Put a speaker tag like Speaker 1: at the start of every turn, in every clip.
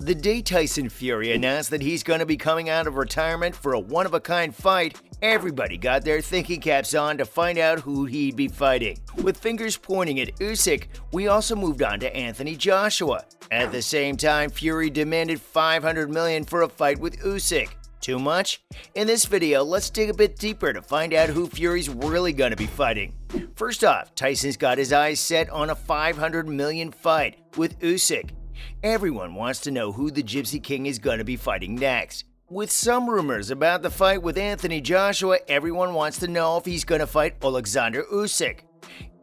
Speaker 1: The day Tyson Fury announced that he's going to be coming out of retirement for a one-of-a-kind fight, everybody got their thinking caps on to find out who he'd be fighting. With fingers pointing at Usyk, we also moved on to Anthony Joshua. At the same time, Fury demanded $500 million for a fight with Usyk. Too much? In this video, let's dig a bit deeper to find out who Fury's really going to be fighting. First off, Tyson's got his eyes set on a $500 million fight with Usyk. Everyone wants to know who the Gypsy King is going to be fighting next. With some rumors about the fight with Anthony Joshua, everyone wants to know if he's going to fight Oleksandr Usyk.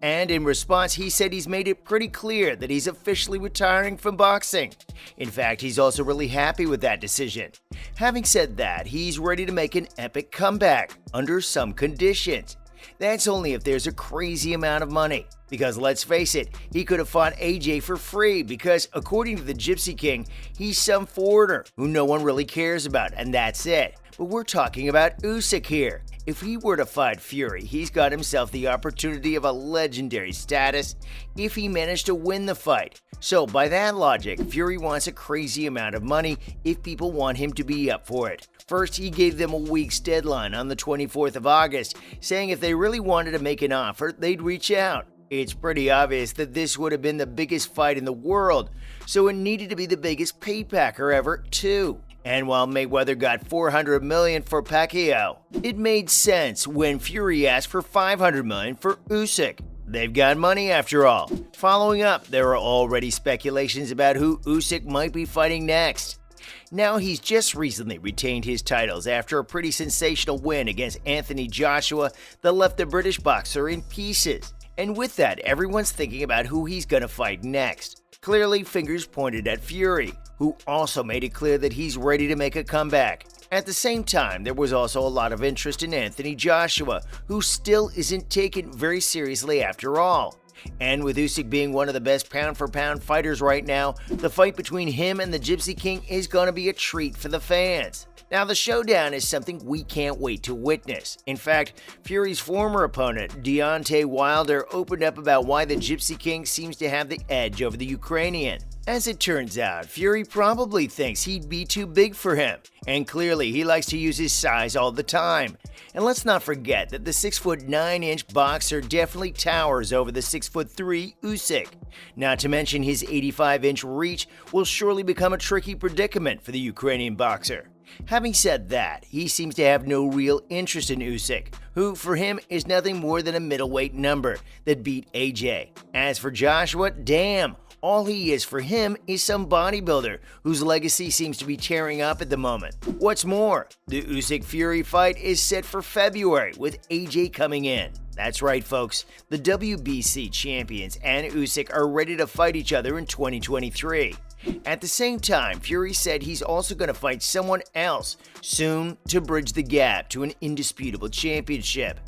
Speaker 1: And in response, he said he's made it pretty clear that he's officially retiring from boxing. In fact, he's also really happy with that decision. Having said that, he's ready to make an epic comeback under some conditions. That's only if there's a crazy amount of money. Because let's face it, he could have fought AJ for free because, according to the Gypsy King, he's some foreigner who no one really cares about, and that's it. But we're talking about Usyk here. If he were to fight Fury, he's got himself the opportunity of a legendary status if he managed to win the fight. So by that logic, Fury wants a crazy amount of money if people want him to be up for it. First, he gave them a week's deadline on the 24th of August, saying if they really wanted to make an offer, they'd reach out. It's pretty obvious that this would have been the biggest fight in the world, so it needed to be the biggest paypacker ever, too. And while Mayweather got $400 million for Pacquiao, it made sense when Fury asked for $500 million for Usyk. They've got money after all. Following up, there are already speculations about who Usyk might be fighting next. Now he's just recently retained his titles after a pretty sensational win against Anthony Joshua that left the British boxer in pieces. And with that, everyone's thinking about who he's gonna fight next. Clearly, fingers pointed at Fury, who also made it clear that he's ready to make a comeback. At the same time, there was also a lot of interest in Anthony Joshua, who still isn't taken very seriously after all. And with Usyk being one of the best pound-for-pound fighters right now, the fight between him and the Gypsy King is going to be a treat for the fans. Now, the showdown is something we can't wait to witness. In fact, Fury's former opponent, Deontay Wilder, opened up about why the Gypsy King seems to have the edge over the Ukrainian. As it turns out, Fury probably thinks he'd be too big for him, and clearly he likes to use his size all the time. And let's not forget that the 6'9" boxer definitely towers over the 6'3" Usyk. Not to mention his 85-inch reach will surely become a tricky predicament for the Ukrainian boxer. Having said that, he seems to have no real interest in Usyk, who for him is nothing more than a middleweight number that beat AJ. As for Joshua, damn, all he is for him is some bodybuilder whose legacy seems to be tearing up at the moment. What's more, the Usyk-Fury fight is set for February with AJ coming in. That's right, folks. The WBC champions and Usyk are ready to fight each other in 2023. At the same time, Fury said he's also going to fight someone else soon to bridge the gap to an indisputable championship.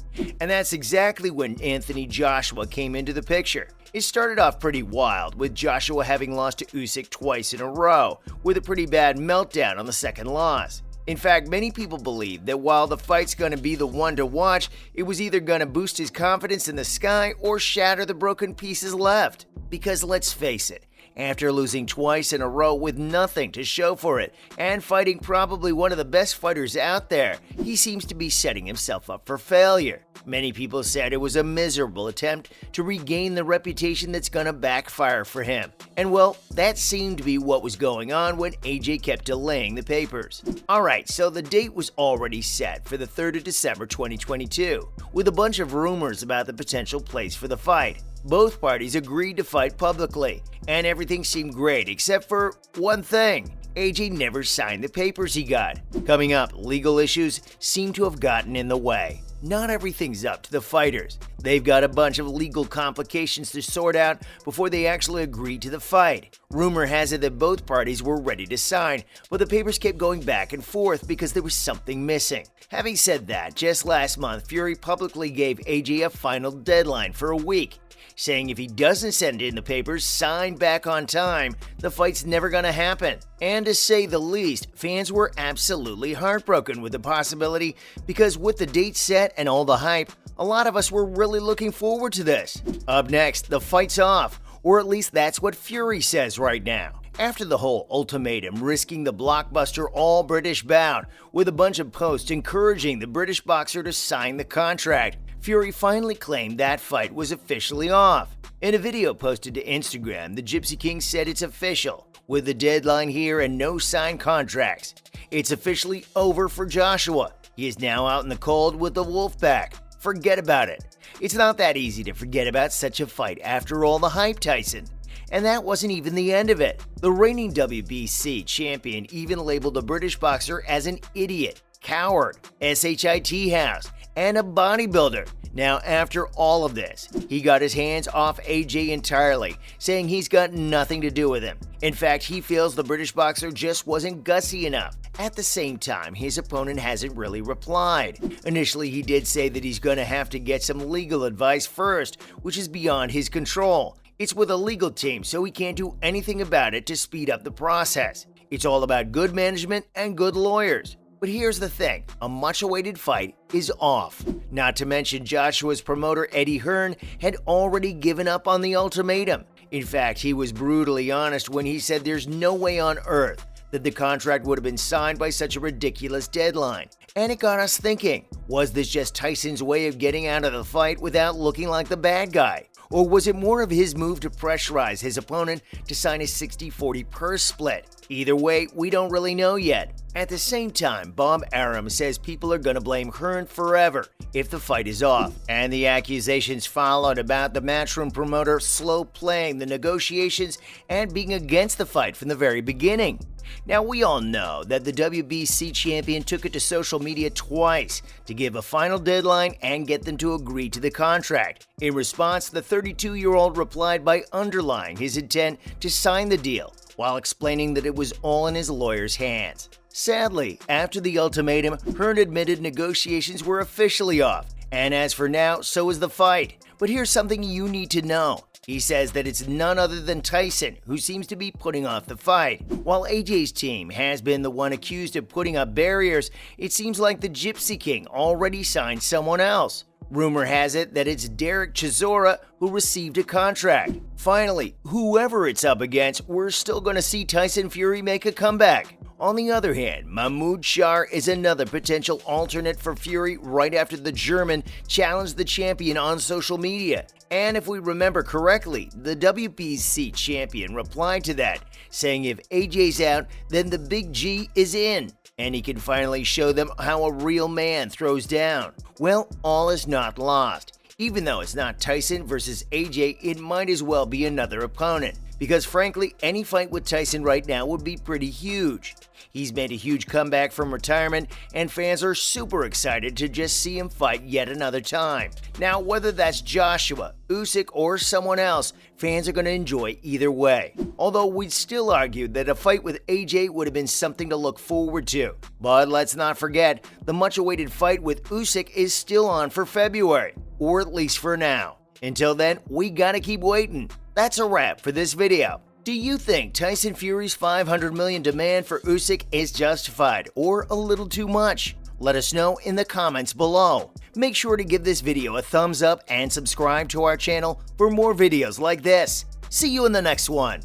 Speaker 1: And that's exactly when Anthony Joshua came into the picture. It started off pretty wild, with Joshua having lost to Usyk twice in a row, with a pretty bad meltdown on the second loss. In fact, many people believe that while the fight's going to be the one to watch, it was either going to boost his confidence in the sky or shatter the broken pieces left. Because let's face it, after losing twice in a row with nothing to show for it, and fighting probably one of the best fighters out there, he seems to be setting himself up for failure. Many people said it was a miserable attempt to regain the reputation that's gonna backfire for him. And well, that seemed to be what was going on when AJ kept delaying the papers. Alright, so the date was already set for the 3rd of December 2022, with a bunch of rumors about the potential place for the fight. Both parties agreed to fight publicly, and everything seemed great except for one thing. AJ never signed the papers he got. Coming up, legal issues seem to have gotten in the way. Not everything's up to the fighters. They've got a bunch of legal complications to sort out before they actually agree to the fight. Rumor has it that both parties were ready to sign, but the papers kept going back and forth because there was something missing. Having said that, just last month, Fury publicly gave AJ a final deadline for a week, saying if he doesn't send in the papers signed back on time, the fight's never gonna happen. And to say the least, fans were absolutely heartbroken with the possibility because with the date set and all the hype, a lot of us were really looking forward to this. Up next, the fight's off, or at least that's what Fury says right now. After the whole ultimatum risking the blockbuster all-British bout, with a bunch of posts encouraging the British boxer to sign the contract, Fury finally claimed that fight was officially off. In a video posted to Instagram, the Gypsy King said it's official, with the deadline here and no signed contracts. It's officially over for Joshua. He is now out in the cold with the Wolfpack. Forget about it. It's not that easy to forget about such a fight after all the hype, Tyson. And that wasn't even the end of it. The reigning WBC champion even labeled the British boxer as an idiot, coward, shit house, and a bodybuilder. Now, after all of this, he got his hands off AJ entirely, saying he's got nothing to do with him. In fact, he feels the British boxer just wasn't gutsy enough. At the same time, his opponent hasn't really replied. Initially, he did say that he's going to have to get some legal advice first, which is beyond his control. It's with a legal team, so he can't do anything about it to speed up the process. It's all about good management and good lawyers. But here's the thing, a much-awaited fight is off. Not to mention Joshua's promoter Eddie Hearn had already given up on the ultimatum. In fact, he was brutally honest when he said there's no way on earth that the contract would have been signed by such a ridiculous deadline. And it got us thinking, was this just Tyson's way of getting out of the fight without looking like the bad guy? Or was it more of his move to pressurize his opponent to sign a 60-40 purse split? Either way, we don't really know yet. At the same time, Bob Arum says people are going to blame Hearn forever if the fight is off. And the accusations followed about the Matchroom promoter slow playing the negotiations and being against the fight from the very beginning. Now, we all know that the WBC champion took it to social media twice to give a final deadline and get them to agree to the contract. In response, the 32-year-old replied by underlining his intent to sign the deal, while explaining that it was all in his lawyer's hands. Sadly, after the ultimatum, Hearn admitted negotiations were officially off, and as for now, so is the fight. But here's something you need to know. He says that it's none other than Tyson who seems to be putting off the fight. While AJ's team has been the one accused of putting up barriers, it seems like the Gypsy King already signed someone else. Rumor has it that it's Derek Chisora who received a contract. Finally, whoever it's up against, we're still going to see Tyson Fury make a comeback. On the other hand, Mahmoud Shah is another potential alternate for Fury right after the German challenged the champion on social media. And if we remember correctly, the WBC champion replied to that, saying if AJ's out, then the Big G is in, and he can finally show them how a real man throws down. Well, all is not lost. Even though it's not Tyson versus AJ, it might as well be another opponent. Because frankly, any fight with Tyson right now would be pretty huge. He's made a huge comeback from retirement, and fans are super excited to just see him fight yet another time. Now, whether that's Joshua, Usyk, or someone else, fans are going to enjoy either way. Although we'd still argue that a fight with AJ would have been something to look forward to. But let's not forget, the much-awaited fight with Usyk is still on for February, or at least for now. Until then, we gotta keep waiting. That's a wrap for this video. Do you think Tyson Fury's $500 million demand for Usyk is justified or a little too much? Let us know in the comments below. Make sure to give this video a thumbs up and subscribe to our channel for more videos like this. See you in the next one.